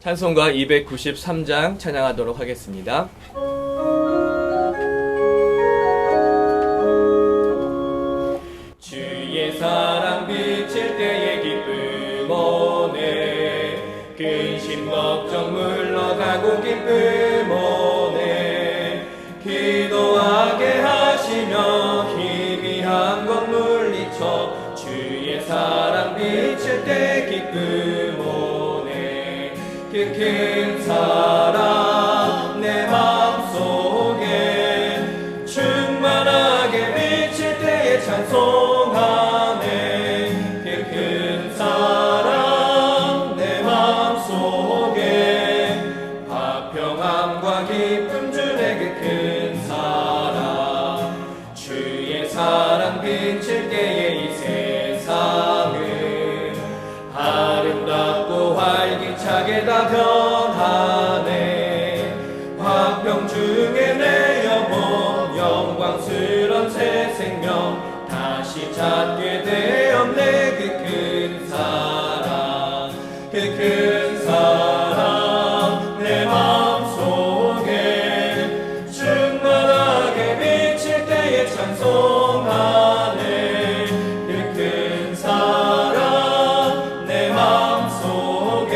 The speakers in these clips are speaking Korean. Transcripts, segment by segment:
찬송가 293장 찬양하도록 하겠습니다. 주의 사랑 비칠 때의 기쁨 오네, 근심 걱정 물러가고 기쁨 오네, 기도하게 하시며 희미한 것 물리쳐 주의 사랑 비칠 때 기쁨 오네, 그 큰 사랑 내 맘속에 충만하게 비칠 때에 찬송하네, 그 큰 사랑 내 맘속에 화평함과 기쁨 주네, 그 큰 사랑 주의 사랑 비칠 때에 이 세상은 아름답고 활기차게 다 변하네, 화평 중에 내 영혼 영광스런 새 생명 다시 찾게 되었네, 그 큰 사랑 그 큰 사랑 내 마음속에 충만하게 비칠 때에 찬송하네, 그 큰 사랑 내 마음속에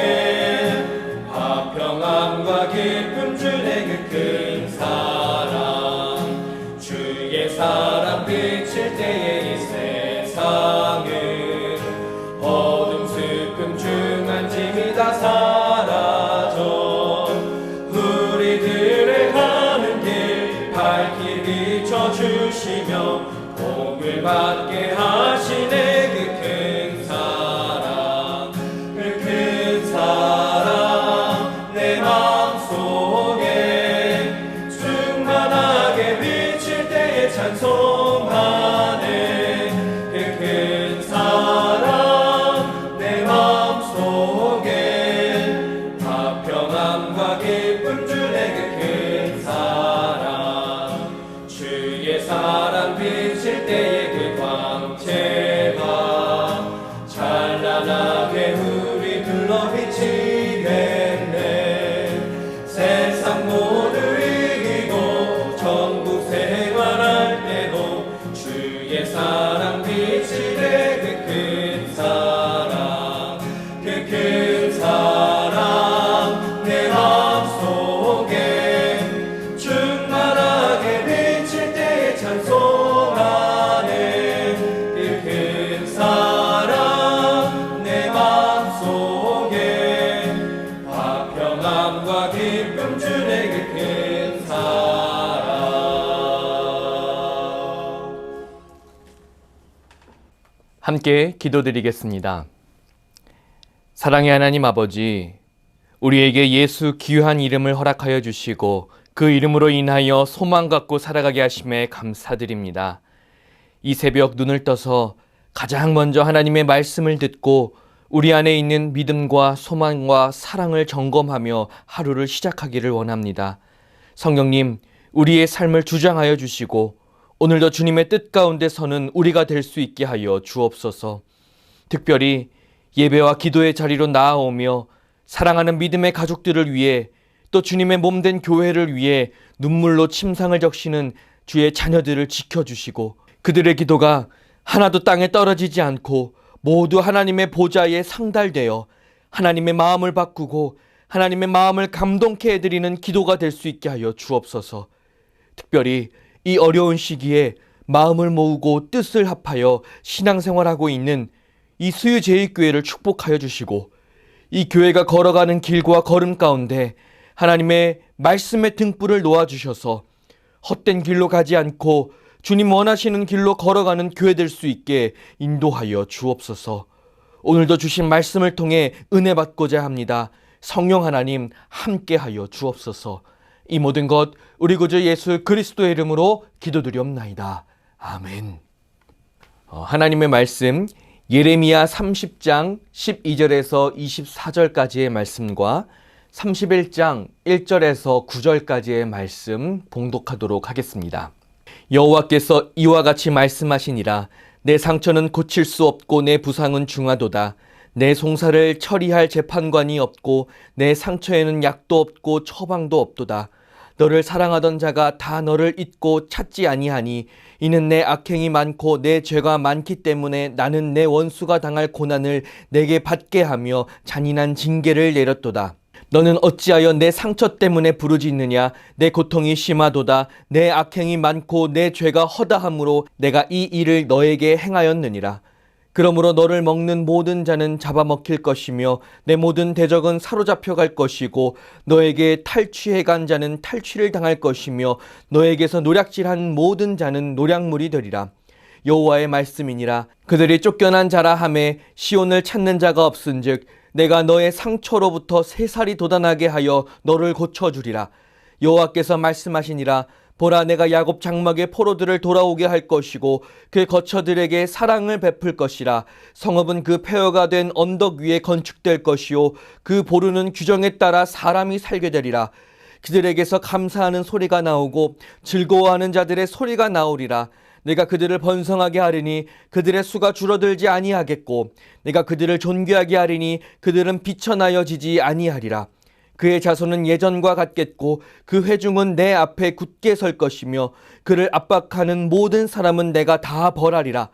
화평함과 기쁨 주네, 그 큰 사랑 주의 사랑 비칠 때에 이 세상은 어둠 슬픔 중한 짐이 다 사라져 우리들의 가는 길 밝히 비춰주시며 복을 받게 하시네, 그 큰 사랑 그 큰 사랑 내 마음속에 충만하게 비칠 때에 찬송하네, 그 큰 사랑 내 마음속에 화평함과 기쁨 주네, 그 큰 사랑 주의 사랑 비칠 때에 그 광채가 찬란하게 우리 둘러 비치겠네, 세상 모두 이기고 천국 생활할 때도 주의 사랑 비치네, 그 큰 사랑 그 큰 사랑 내 마음속에 충만하게 비칠 때에 찬송하네, 그 큰 사랑 내 마음속에 화평함과 기쁨 주네, 그 큰 사랑. 함께 기도드리겠습니다. 사랑의 하나님 아버지, 우리에게 예수 귀한 이름을 허락하여 주시고 그 이름으로 인하여 소망 갖고 살아가게 하심에 감사드립니다. 이 새벽 눈을 떠서 가장 먼저 하나님의 말씀을 듣고 우리 안에 있는 믿음과 소망과 사랑을 점검하며 하루를 시작하기를 원합니다. 성령님, 우리의 삶을 주장하여 주시고 오늘도 주님의 뜻 가운데 서는 우리가 될 수 있게 하여 주옵소서. 특별히 예배와 기도의 자리로 나아오며 사랑하는 믿음의 가족들을 위해 또 주님의 몸된 교회를 위해 눈물로 침상을 적시는 주의 자녀들을 지켜주시고 그들의 기도가 하나도 땅에 떨어지지 않고 모두 하나님의 보좌에 상달되어 하나님의 마음을 바꾸고 하나님의 마음을 감동케 해드리는 기도가 될 수 있게 하여 주옵소서. 특별히 이 어려운 시기에 마음을 모으고 뜻을 합하여 신앙생활하고 있는 이 수유제일교회를 축복하여 주시고 이 교회가 걸어가는 길과 걸음 가운데 하나님의 말씀의 등불을 놓아주셔서 헛된 길로 가지 않고 주님 원하시는 길로 걸어가는 교회 될 수 있게 인도하여 주옵소서. 오늘도 주신 말씀을 통해 은혜 받고자 합니다. 성령 하나님 함께하여 주옵소서. 이 모든 것 우리 구주 예수 그리스도의 이름으로 기도드리옵나이다. 아멘. 하나님의 말씀 예레미야 30장 12절에서 24절까지의 말씀과 31장 1절에서 9절까지의 말씀 봉독하도록 하겠습니다. 여호와께서 이와 같이 말씀하시니라. 내 상처는 고칠 수 없고 내 부상은 중하도다. 내 송사를 처리할 재판관이 없고 내 상처에는 약도 없고 처방도 없도다. 너를 사랑하던 자가 다 너를 잊고 찾지 아니하니 이는 내 악행이 많고 내 죄가 많기 때문에 나는 내 원수가 당할 고난을 내게 받게 하며 잔인한 징계를 내렸도다. 너는 어찌하여 내 상처 때문에 부르짖느냐? 내 고통이 심하도다. 내 악행이 많고 내 죄가 허다함으로 내가 이 일을 너에게 행하였느니라. 그러므로 너를 먹는 모든 자는 잡아먹힐 것이며 내 모든 대적은 사로잡혀 갈 것이고 너에게 탈취해 간 자는 탈취를 당할 것이며 너에게서 노략질한 모든 자는 노략물이 되리라. 여호와의 말씀이니라. 그들이 쫓겨난 자라 하매 시온을 찾는 자가 없은즉 내가 너의 상처로부터 새살이 돋아나게 하여 너를 고쳐주리라. 여호와께서 말씀하시니라. 보라, 내가 야곱 장막의 포로들을 돌아오게 할 것이고 그 거처들에게 사랑을 베풀 것이라. 성읍은 그 폐허가 된 언덕 위에 건축될 것이요 그 보루는 규정에 따라 사람이 살게 되리라. 그들에게서 감사하는 소리가 나오고 즐거워하는 자들의 소리가 나오리라. 내가 그들을 번성하게 하리니 그들의 수가 줄어들지 아니하겠고 내가 그들을 존귀하게 하리니 그들은 비천하여지지 아니하리라. 그의 자손은 예전과 같겠고 그 회중은 내 앞에 굳게 설 것이며 그를 압박하는 모든 사람은 내가 다 벌하리라.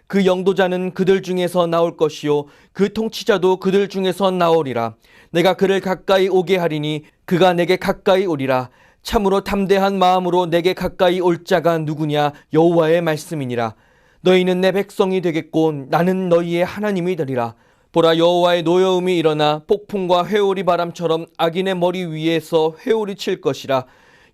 그 영도자는 그들 중에서 나올 것이요 그 통치자도 그들 중에서 나오리라. 내가 그를 가까이 오게 하리니 그가 내게 가까이 오리라. 참으로 담대한 마음으로 내게 가까이 올 자가 누구냐? 여호와의 말씀이니라. 너희는 내 백성이 되겠고 나는 너희의 하나님이 되리라. 보라, 여호와의 노여움이 일어나 폭풍과 회오리 바람처럼 악인의 머리 위에서 회오리 칠 것이라.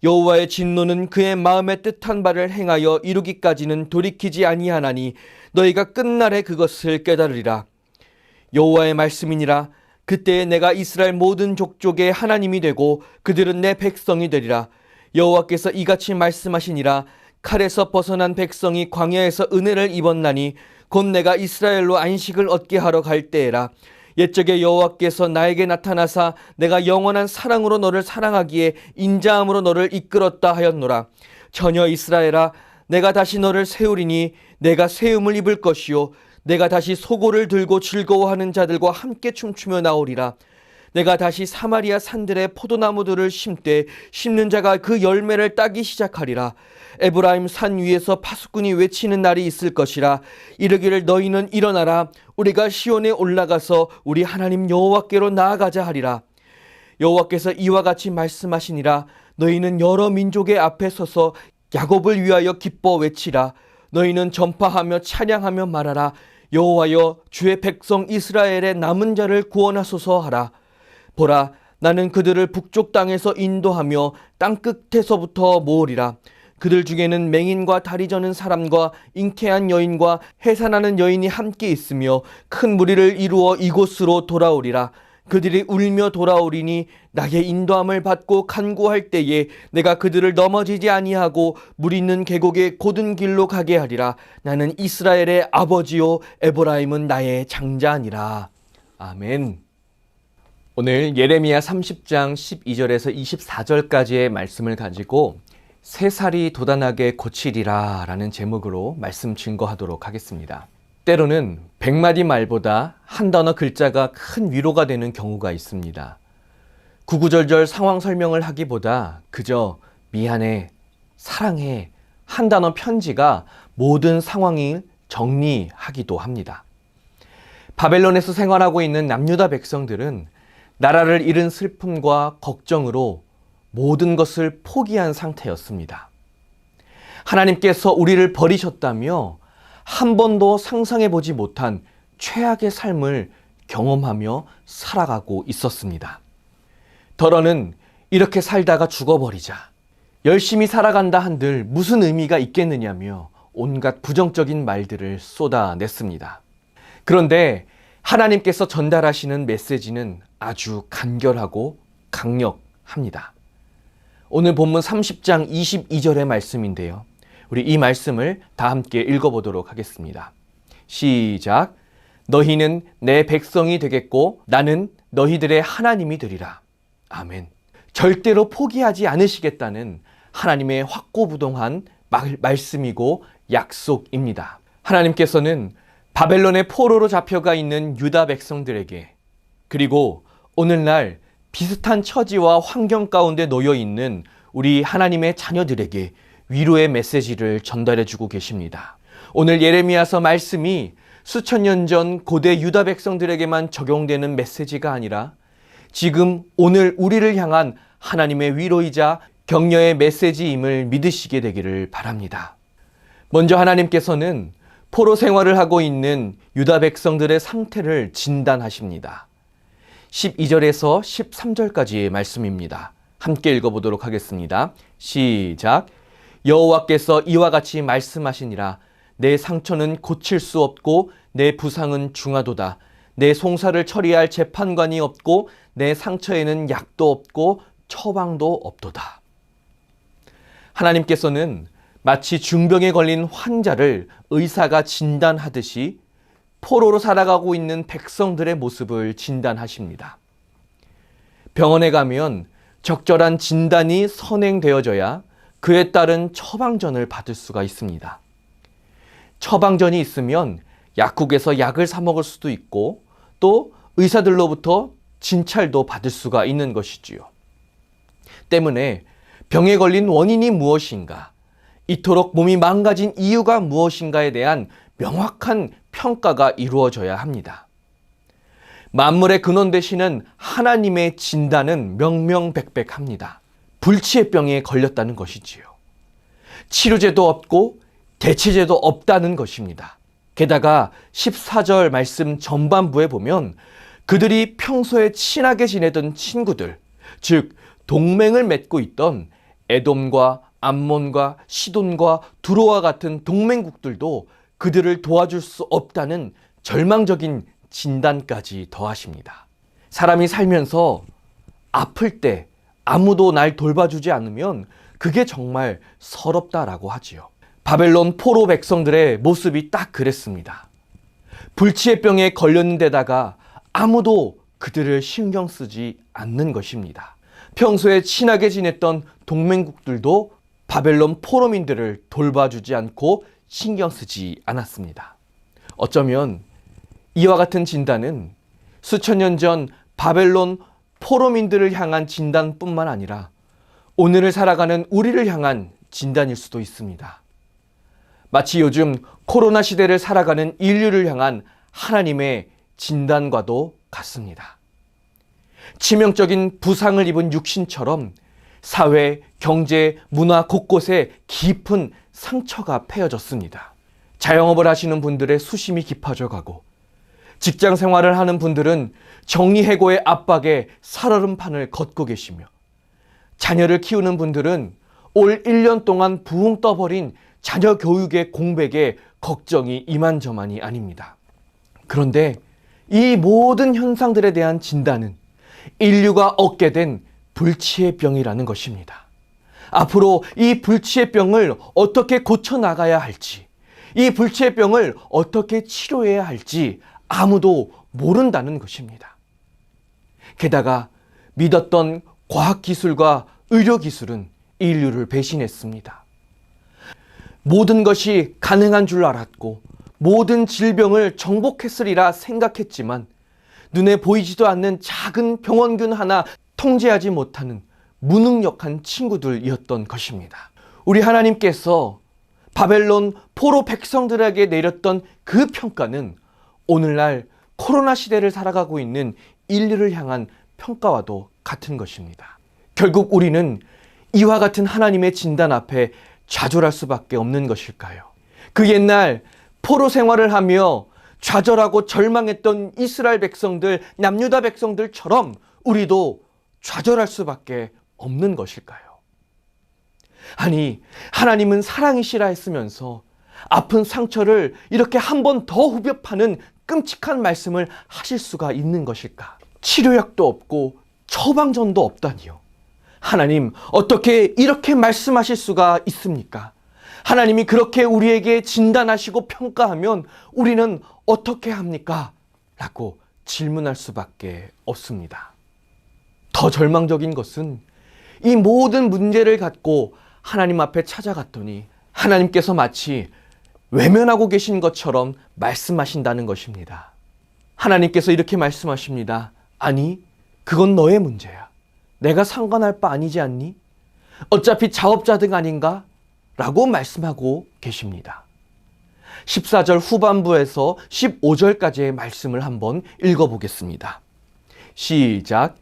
여호와의 진노는 그의 마음에 뜻한 바를 행하여 이루기까지는 돌이키지 아니하나니 너희가 끝날에 그것을 깨달으리라. 여호와의 말씀이니라. 그때에 내가 이스라엘 모든 족족의 하나님이 되고 그들은 내 백성이 되리라. 여호와께서 이같이 말씀하시니라. 칼에서 벗어난 백성이 광야에서 은혜를 입었나니 곧 내가 이스라엘로 안식을 얻게 하러 갈 때에라. 옛적에 여호와께서 나에게 나타나사 내가 영원한 사랑으로 너를 사랑하기에 인자함으로 너를 이끌었다 하였노라. 전혀 이스라엘아, 내가 다시 너를 세우리니 내가 세움을 입을 것이요 내가 다시 소고를 들고 즐거워하는 자들과 함께 춤추며 나오리라. 내가 다시 사마리아 산들의 포도나무들을 심되 심는 자가 그 열매를 따기 시작하리라. 에브라임 산 위에서 파수꾼이 외치는 날이 있을 것이라. 이르기를 너희는 일어나라. 우리가 시온에 올라가서 우리 하나님 여호와께로 나아가자 하리라. 여호와께서 이와 같이 말씀하시니라. 너희는 여러 민족의 앞에 서서 야곱을 위하여 기뻐 외치라. 너희는 전파하며 찬양하며 말하라. 여호와여, 주의 백성 이스라엘의 남은 자를 구원하소서 하라. 보라, 나는 그들을 북쪽 땅에서 인도하며 땅 끝에서부터 모으리라. 그들 중에는 맹인과 다리 저는 사람과 잉태한 여인과 해산하는 여인이 함께 있으며 큰 무리를 이루어 이곳으로 돌아오리라. 그들이 울며 돌아오리니 나의 인도함을 받고 간구할 때에 내가 그들을 넘어지지 아니하고 물 있는 계곡의 곧은 길로 가게 하리라. 나는 이스라엘의 아버지요 에브라임은 나의 장자니라. 아멘. 오늘 예레미야 30장 12절에서 24절까지의 말씀을 가지고 새살이 돋아나게 고치리라 라는 제목으로 말씀 증거하도록 하겠습니다. 때로는 100마디 말보다 한 단어 글자가 큰 위로가 되는 경우가 있습니다. 구구절절 상황 설명을 하기보다 그저 미안해, 사랑해 한 단어 편지가 모든 상황을 정리하기도 합니다. 바벨론에서 생활하고 있는 남유다 백성들은 나라를 잃은 슬픔과 걱정으로 모든 것을 포기한 상태였습니다. 하나님께서 우리를 버리셨다며 한 번도 상상해 보지 못한 최악의 삶을 경험하며 살아가고 있었습니다. 더러는 이렇게 살다가 죽어버리자, 열심히 살아간다 한들 무슨 의미가 있겠느냐며 온갖 부정적인 말들을 쏟아냈습니다. 그런데 하나님께서 전달하시는 메시지는 아주 간결하고 강력합니다. 오늘 본문 30장 22절의 말씀인데요. 우리 이 말씀을 다 함께 읽어보도록 하겠습니다. 시작. 너희는 내 백성이 되겠고 나는 너희들의 하나님이 되리라. 아멘. 절대로 포기하지 않으시겠다는 하나님의 확고부동한 말씀이고 약속입니다. 하나님께서는 바벨론의 포로로 잡혀가 있는 유다 백성들에게, 그리고 오늘날 비슷한 처지와 환경 가운데 놓여 있는 우리 하나님의 자녀들에게 위로의 메시지를 전달해 주고 계십니다. 오늘 예레미야서 말씀이 수천 년 전 고대 유다 백성들에게만 적용되는 메시지가 아니라 지금 오늘 우리를 향한 하나님의 위로이자 격려의 메시지임을 믿으시게 되기를 바랍니다. 먼저 하나님께서는 포로 생활을 하고 있는 유다 백성들의 상태를 진단하십니다. 12절에서 13절까지의 말씀입니다. 함께 읽어보도록 하겠습니다. 시작. 여호와께서 이와 같이 말씀하시니라. 내 상처는 고칠 수 없고 내 부상은 중하도다. 내 송사를 처리할 재판관이 없고 내 상처에는 약도 없고 처방도 없도다. 하나님께서는 마치 중병에 걸린 환자를 의사가 진단하듯이 포로로 살아가고 있는 백성들의 모습을 진단하십니다. 병원에 가면 적절한 진단이 선행되어져야 그에 따른 처방전을 받을 수가 있습니다. 처방전이 있으면 약국에서 약을 사 먹을 수도 있고 또 의사들로부터 진찰도 받을 수가 있는 것이지요. 때문에 병에 걸린 원인이 무엇인가, 이토록 몸이 망가진 이유가 무엇인가에 대한 명확한 평가가 이루어져야 합니다. 만물의 근원 되시는 하나님의 진단은 명명백백합니다. 불치의 병에 걸렸다는 것이지요. 치료제도 없고 대체제도 없다는 것입니다. 게다가 14절 말씀 전반부에 보면 그들이 평소에 친하게 지내던 친구들, 즉 동맹을 맺고 있던 에돔과 암몬과 시돈과 두로와 같은 동맹국들도 그들을 도와줄 수 없다는 절망적인 진단까지 더하십니다. 사람이 살면서 아플 때 아무도 날 돌봐주지 않으면 그게 정말 서럽다라고 하지요. 바벨론 포로 백성들의 모습이 딱 그랬습니다. 불치의 병에 걸렸는 데다가 아무도 그들을 신경 쓰지 않는 것입니다. 평소에 친하게 지냈던 동맹국들도 바벨론 포로민들을 돌봐주지 않고 신경 쓰지 않았습니다. 어쩌면 이와 같은 진단은 수천 년 전 바벨론 포로민들을 향한 진단뿐만 아니라 오늘을 살아가는 우리를 향한 진단일 수도 있습니다. 마치 요즘 코로나 시대를 살아가는 인류를 향한 하나님의 진단과도 같습니다. 치명적인 부상을 입은 육신처럼 사회, 경제, 문화 곳곳에 깊은 상처가 패여졌습니다. 자영업을 하시는 분들의 수심이 깊어져 가고 직장 생활을 하는 분들은 정리해고의 압박에 살얼음판을 걷고 계시며 자녀를 키우는 분들은 올 1년 동안 부흥 떠버린 자녀 교육의 공백에 걱정이 이만저만이 아닙니다. 그런데 이 모든 현상들에 대한 진단은 인류가 얻게 된 불치의 병이라는 것입니다. 앞으로 이 불치의 병을 어떻게 고쳐나가야 할지, 이 불치의 병을 어떻게 치료해야 할지 아무도 모른다는 것입니다. 게다가 믿었던 과학기술과 의료기술은 인류를 배신했습니다. 모든 것이 가능한 줄 알았고 모든 질병을 정복했으리라 생각했지만 눈에 보이지도 않는 작은 병원균 하나 통제하지 못하는 무능력한 친구들이었던 것입니다. 우리 하나님께서 바벨론 포로 백성들에게 내렸던 그 평가는 오늘날 코로나 시대를 살아가고 있는 인류를 향한 평가와도 같은 것입니다. 결국 우리는 이와 같은 하나님의 진단 앞에 좌절할 수밖에 없는 것일까요? 그 옛날 포로 생활을 하며 좌절하고 절망했던 이스라엘 백성들, 남유다 백성들처럼 우리도 좌절할 수밖에 없는 것일까요? 아니, 하나님은 사랑이시라 했으면서 아픈 상처를 이렇게 한 번 더 후벼 파는 끔찍한 말씀을 하실 수가 있는 것일까? 치료약도 없고 처방전도 없다니요. 하나님, 어떻게 이렇게 말씀하실 수가 있습니까? 하나님이 그렇게 우리에게 진단하시고 평가하면 우리는 어떻게 합니까? 라고 질문할 수밖에 없습니다. 더 절망적인 것은 이 모든 문제를 갖고 하나님 앞에 찾아갔더니 하나님께서 마치 외면하고 계신 것처럼 말씀하신다는 것입니다. 하나님께서 이렇게 말씀하십니다. 아니, 그건 너의 문제야. 내가 상관할 바 아니지 않니? 어차피 자업자득 아닌가? 라고 말씀하고 계십니다. 14절 후반부에서 15절까지의 말씀을 한번 읽어보겠습니다. 시작.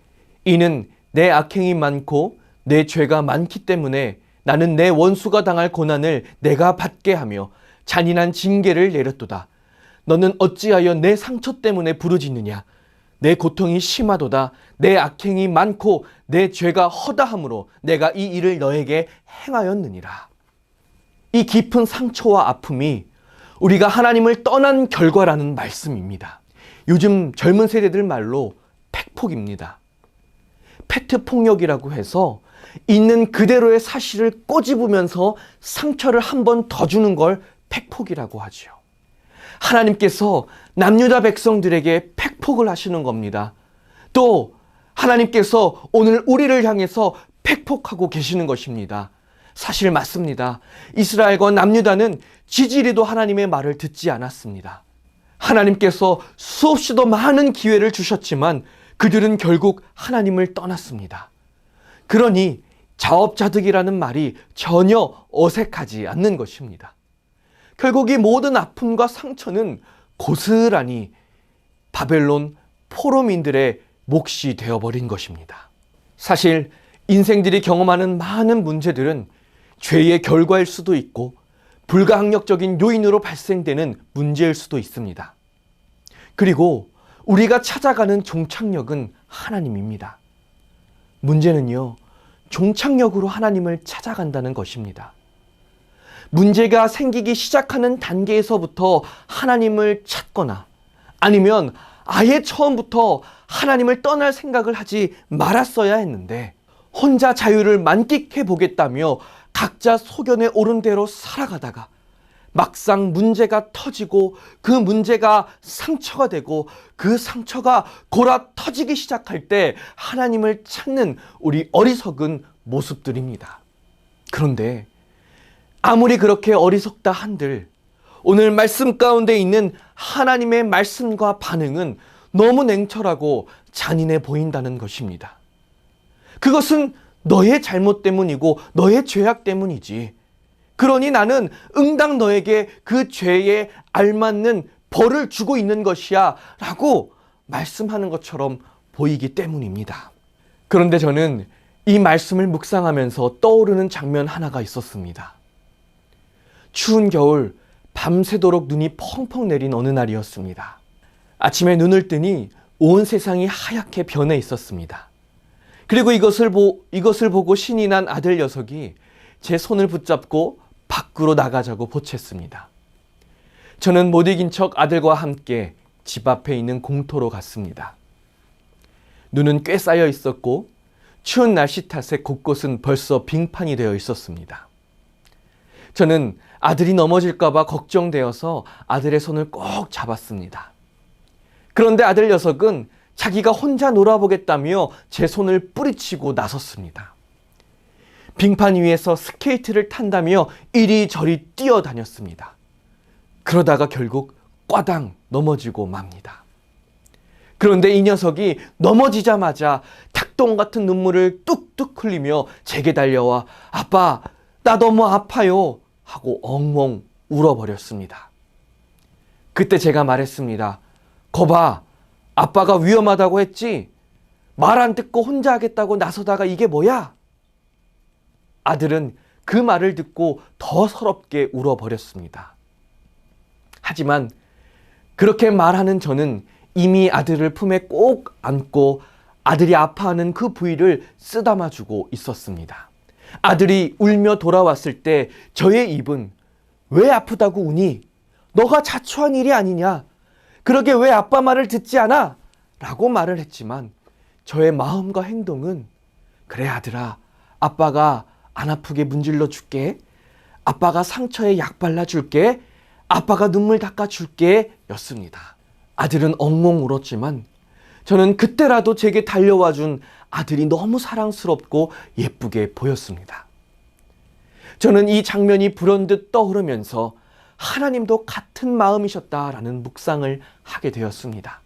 이는 내 악행이 많고 내 죄가 많기 때문에 나는 내 원수가 당할 고난을 내가 받게 하며 잔인한 징계를 내렸도다. 너는 어찌하여 내 상처 때문에 부르짖느냐? 내 고통이 심하도다. 내 악행이 많고 내 죄가 허다함으로 내가 이 일을 너에게 행하였느니라. 이 깊은 상처와 아픔이 우리가 하나님을 떠난 결과라는 말씀입니다. 요즘 젊은 세대들 말로 팩폭입니다. 팩트폭력이라고 해서 있는 그대로의 사실을 꼬집으면서 상처를 한 번 더 주는 걸 팩폭이라고 하죠. 하나님께서 남유다 백성들에게 팩폭을 하시는 겁니다. 또 하나님께서 오늘 우리를 향해서 팩폭하고 계시는 것입니다. 사실 맞습니다. 이스라엘과 남유다는 지지리도 하나님의 말을 듣지 않았습니다. 하나님께서 수없이도 많은 기회를 주셨지만 그들은 결국 하나님을 떠났습니다. 그러니 자업자득이라는 말이 전혀 어색하지 않는 것입니다. 결국 이 모든 아픔과 상처는 고스란히 바벨론 포로민들의 몫이 되어버린 것입니다. 사실 인생들이 경험하는 많은 문제들은 죄의 결과일 수도 있고 불가항력적인 요인으로 발생되는 문제일 수도 있습니다. 그리고 우리가 찾아가는 종착역은 하나님입니다. 문제는요, 종착역으로 하나님을 찾아간다는 것입니다. 문제가 생기기 시작하는 단계에서부터 하나님을 찾거나 아니면 아예 처음부터 하나님을 떠날 생각을 하지 말았어야 했는데 혼자 자유를 만끽해 보겠다며 각자 소견에 오른 대로 살아가다가 막상 문제가 터지고 그 문제가 상처가 되고 그 상처가 골아 터지기 시작할 때 하나님을 찾는 우리 어리석은 모습들입니다. 그런데 아무리 그렇게 어리석다 한들 오늘 말씀 가운데 있는 하나님의 말씀과 반응은 너무 냉철하고 잔인해 보인다는 것입니다. 그것은 너의 잘못 때문이고 너의 죄악 때문이지. 그러니 나는 응당 너에게 그 죄에 알맞는 벌을 주고 있는 것이야 라고 말씀하는 것처럼 보이기 때문입니다. 그런데 저는 이 말씀을 묵상하면서 떠오르는 장면 하나가 있었습니다. 추운 겨울 밤새도록 눈이 펑펑 내린 어느 날이었습니다. 아침에 눈을 뜨니 온 세상이 하얗게 변해 있었습니다. 그리고 이것을 보고 신이 난 아들 녀석이 제 손을 붙잡고 밖으로 나가자고 보챘습니다. 저는 못 이긴 척 아들과 함께 집 앞에 있는 공터로 갔습니다. 눈은 꽤 쌓여 있었고 추운 날씨 탓에 곳곳은 벌써 빙판이 되어 있었습니다. 저는 아들이 넘어질까 봐 걱정되어서 아들의 손을 꼭 잡았습니다. 그런데 아들 녀석은 자기가 혼자 놀아보겠다며 제 손을 뿌리치고 나섰습니다. 빙판 위에서 스케이트를 탄다며 이리저리 뛰어다녔습니다. 그러다가 결국 꽈당 넘어지고 맙니다. 그런데 이 녀석이 넘어지자마자 닭똥 같은 눈물을 뚝뚝 흘리며 제게 달려와 아빠, 나 너무 아파요 하고 엉엉 울어버렸습니다. 그때 제가 말했습니다. 거봐, 아빠가 위험하다고 했지? 말 안 듣고 혼자 하겠다고 나서다가 이게 뭐야? 아들은 그 말을 듣고 더 서럽게 울어버렸습니다. 하지만 그렇게 말하는 저는 이미 아들을 품에 꼭 안고 아들이 아파하는 그 부위를 쓰다마주고 있었습니다. 아들이 울며 돌아왔을 때 저의 입은 왜 아프다고 우니? 너가 자초한 일이 아니냐? 그러게 왜 아빠 말을 듣지 않아? 라고 말을 했지만 저의 마음과 행동은 그래 아들아, 아빠가 안 아프게 문질러 줄게. 아빠가 상처에 약 발라줄게. 아빠가 눈물 닦아줄게 였습니다. 아들은 엉엉 울었지만 저는 그때라도 제게 달려와 준 아들이 너무 사랑스럽고 예쁘게 보였습니다. 저는 이 장면이 불현듯 떠오르면서 하나님도 같은 마음이셨다라는 묵상을 하게 되었습니다.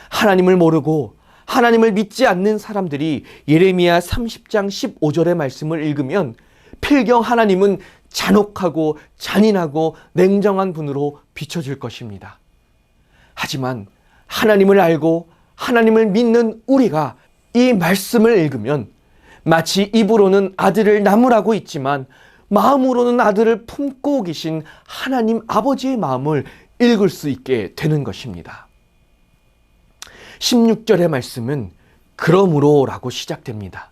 하나님을 모르고 하나님을 믿지 않는 사람들이 예레미야 30장 15절의 말씀을 읽으면 필경 하나님은 잔혹하고 잔인하고 냉정한 분으로 비춰질 것입니다. 하지만 하나님을 알고 하나님을 믿는 우리가 이 말씀을 읽으면 마치 입으로는 아들을 나무라고 있지만 마음으로는 아들을 품고 계신 하나님 아버지의 마음을 읽을 수 있게 되는 것입니다. 16절의 말씀은 그러므로 라고 시작됩니다.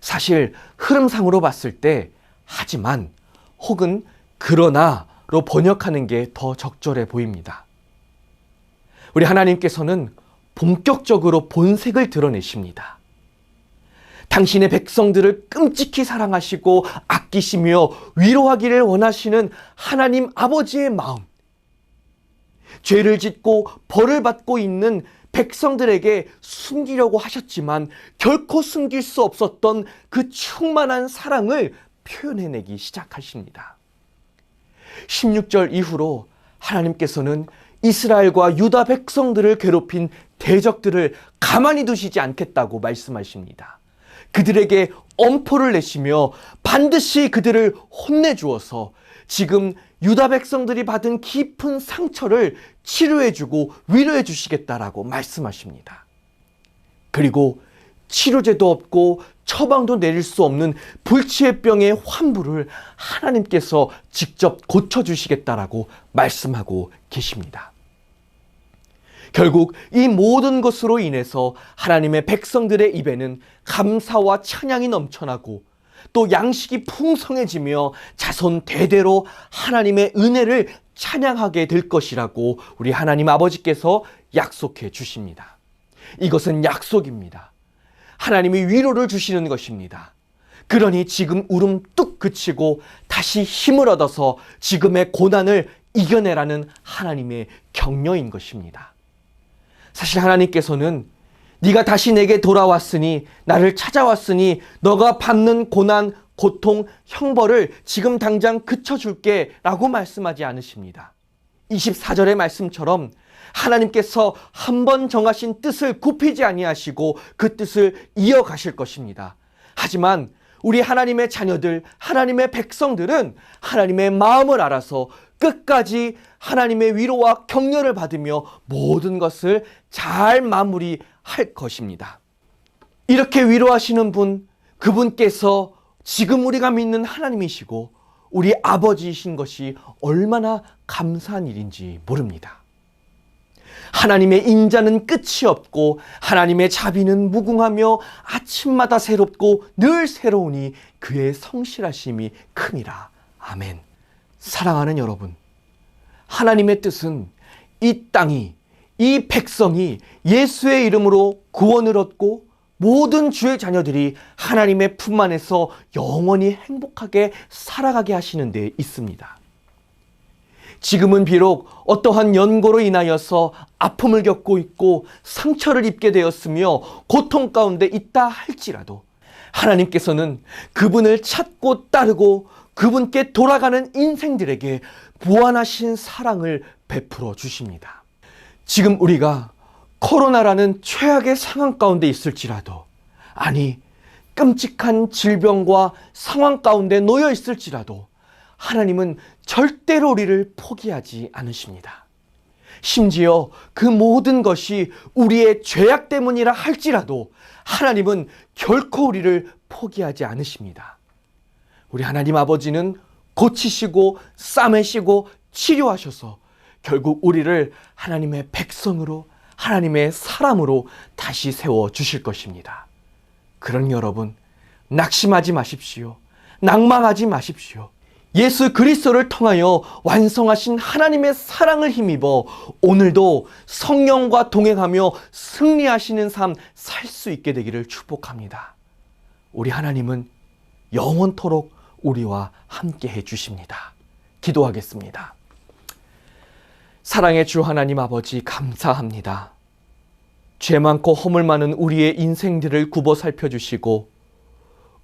사실 흐름상으로 봤을 때 하지만 혹은 그러나로 번역하는 게 더 적절해 보입니다. 우리 하나님께서는 본격적으로 본색을 드러내십니다. 당신의 백성들을 끔찍히 사랑하시고 아끼시며 위로하기를 원하시는 하나님 아버지의 마음, 죄를 짓고 벌을 받고 있는 백성들에게 숨기려고 하셨지만 결코 숨길 수 없었던 그 충만한 사랑을 표현해내기 시작하십니다. 16절 이후로 하나님께서는 이스라엘과 유다 백성들을 괴롭힌 대적들을 가만히 두시지 않겠다고 말씀하십니다. 그들에게 엄포를 내시며 반드시 그들을 혼내주어서 지금 유다 백성들이 받은 깊은 상처를 치료해주고 위로해 주시겠다라고 말씀하십니다. 그리고 치료제도 없고 처방도 내릴 수 없는 불치의 병의 환부를 하나님께서 직접 고쳐주시겠다라고 말씀하고 계십니다. 결국 이 모든 것으로 인해서 하나님의 백성들의 입에는 감사와 찬양이 넘쳐나고 또 양식이 풍성해지며 자손 대대로 하나님의 은혜를 찬양하게 될 것이라고 우리 하나님 아버지께서 약속해 주십니다. 이것은 약속입니다. 하나님이 위로를 주시는 것입니다. 그러니 지금 울음 뚝 그치고 다시 힘을 얻어서 지금의 고난을 이겨내라는 하나님의 격려인 것입니다. 사실 하나님께서는 네가 다시 내게 돌아왔으니 나를 찾아왔으니 너가 받는 고난, 고통, 형벌을 지금 당장 그쳐줄게 라고 말씀하지 않으십니다. 24절의 말씀처럼 하나님께서 한 번 정하신 뜻을 굽히지 아니하시고 그 뜻을 이어가실 것입니다. 하지만 우리 하나님의 자녀들, 하나님의 백성들은 하나님의 마음을 알아서 끝까지 하나님의 위로와 격려를 받으며 모든 것을 잘 마무리할 것입니다. 이렇게 위로하시는 분, 그분께서 지금 우리가 믿는 하나님이시고 우리 아버지이신 것이 얼마나 감사한 일인지 모릅니다. 하나님의 인자는 끝이 없고 하나님의 자비는 무궁하며 아침마다 새롭고 늘 새로우니 그의 성실하심이 큼이라. 아멘. 사랑하는 여러분, 하나님의 뜻은 이 땅이, 이 백성이 예수의 이름으로 구원을 얻고 모든 주의 자녀들이 하나님의 품 안에서 영원히 행복하게 살아가게 하시는 데 있습니다. 지금은 비록 어떠한 연고로 인하여서 아픔을 겪고 있고 상처를 입게 되었으며 고통 가운데 있다 할지라도 하나님께서는 그분을 찾고 따르고 그분께 돌아가는 인생들에게 무한하신 사랑을 베풀어 주십니다. 지금 우리가 코로나라는 최악의 상황 가운데 있을지라도, 아니 끔찍한 질병과 상황 가운데 놓여 있을지라도 하나님은 절대로 우리를 포기하지 않으십니다. 심지어 그 모든 것이 우리의 죄악 때문이라 할지라도 하나님은 결코 우리를 포기하지 않으십니다. 우리 하나님 아버지는 고치시고 싸매시고 치료하셔서 결국 우리를 하나님의 백성으로, 하나님의 사람으로 다시 세워주실 것입니다. 그러니 여러분, 낙심하지 마십시오. 낭망하지 마십시오. 예수 그리스도를 통하여 완성하신 하나님의 사랑을 힘입어 오늘도 성령과 동행하며 승리하시는 삶 살 수 있게 되기를 축복합니다. 우리 하나님은 영원토록 우리와 함께 해주십니다. 기도하겠습니다. 사랑의 주 하나님 아버지, 감사합니다. 죄 많고 허물 많은 우리의 인생들을 굽어 살펴주시고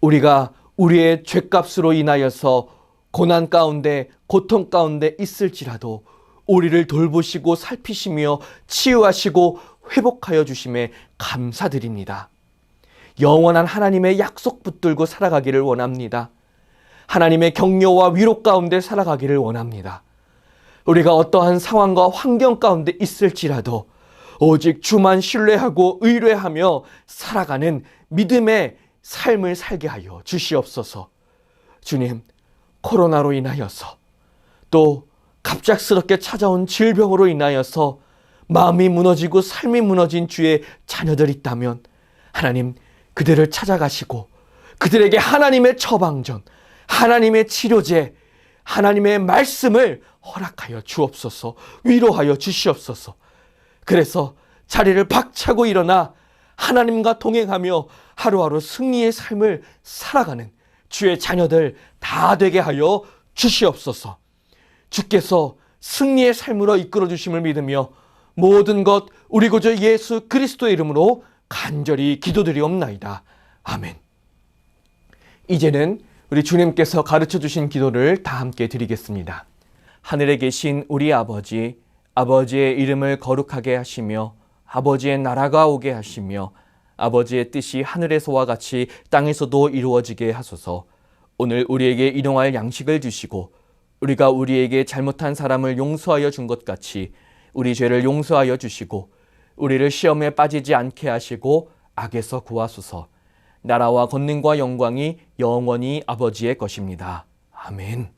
우리가 우리의 죄값으로 인하여서 고난 가운데 고통 가운데 있을지라도 우리를 돌보시고 살피시며 치유하시고 회복하여 주심에 감사드립니다. 영원한 하나님의 약속 붙들고 살아가기를 원합니다. 하나님의 격려와 위로 가운데 살아가기를 원합니다. 우리가 어떠한 상황과 환경 가운데 있을지라도 오직 주만 신뢰하고 의뢰하며 살아가는 믿음의 삶을 살게 하여 주시옵소서. 주님, 코로나로 인하여서 또 갑작스럽게 찾아온 질병으로 인하여서 마음이 무너지고 삶이 무너진 주의 자녀들 있다면 하나님 그들을 찾아가시고 그들에게 하나님의 처방전, 하나님의 치료제, 하나님의 말씀을 허락하여 주옵소서. 위로하여 주시옵소서. 그래서 자리를 박차고 일어나 하나님과 동행하며 하루하루 승리의 삶을 살아가는 주의 자녀들 다 되게 하여 주시옵소서. 주께서 승리의 삶으로 이끌어 주심을 믿으며 모든 것 우리 구주 예수 그리스도의 이름으로 간절히 기도드리옵나이다. 아멘. 이제는 우리 주님께서 가르쳐 주신 기도를 다 함께 드리겠습니다. 하늘에 계신 우리 아버지, 아버지의 이름을 거룩하게 하시며 아버지의 나라가 오게 하시며 아버지의 뜻이 하늘에서와 같이 땅에서도 이루어지게 하소서. 오늘 우리에게 일용할 양식을 주시고 우리가 우리에게 잘못한 사람을 용서하여 준 것 같이 우리 죄를 용서하여 주시고 우리를 시험에 빠지지 않게 하시고 악에서 구하소서. 나라와 권능과 영광이 영원히 아버지의 것입니다. 아멘.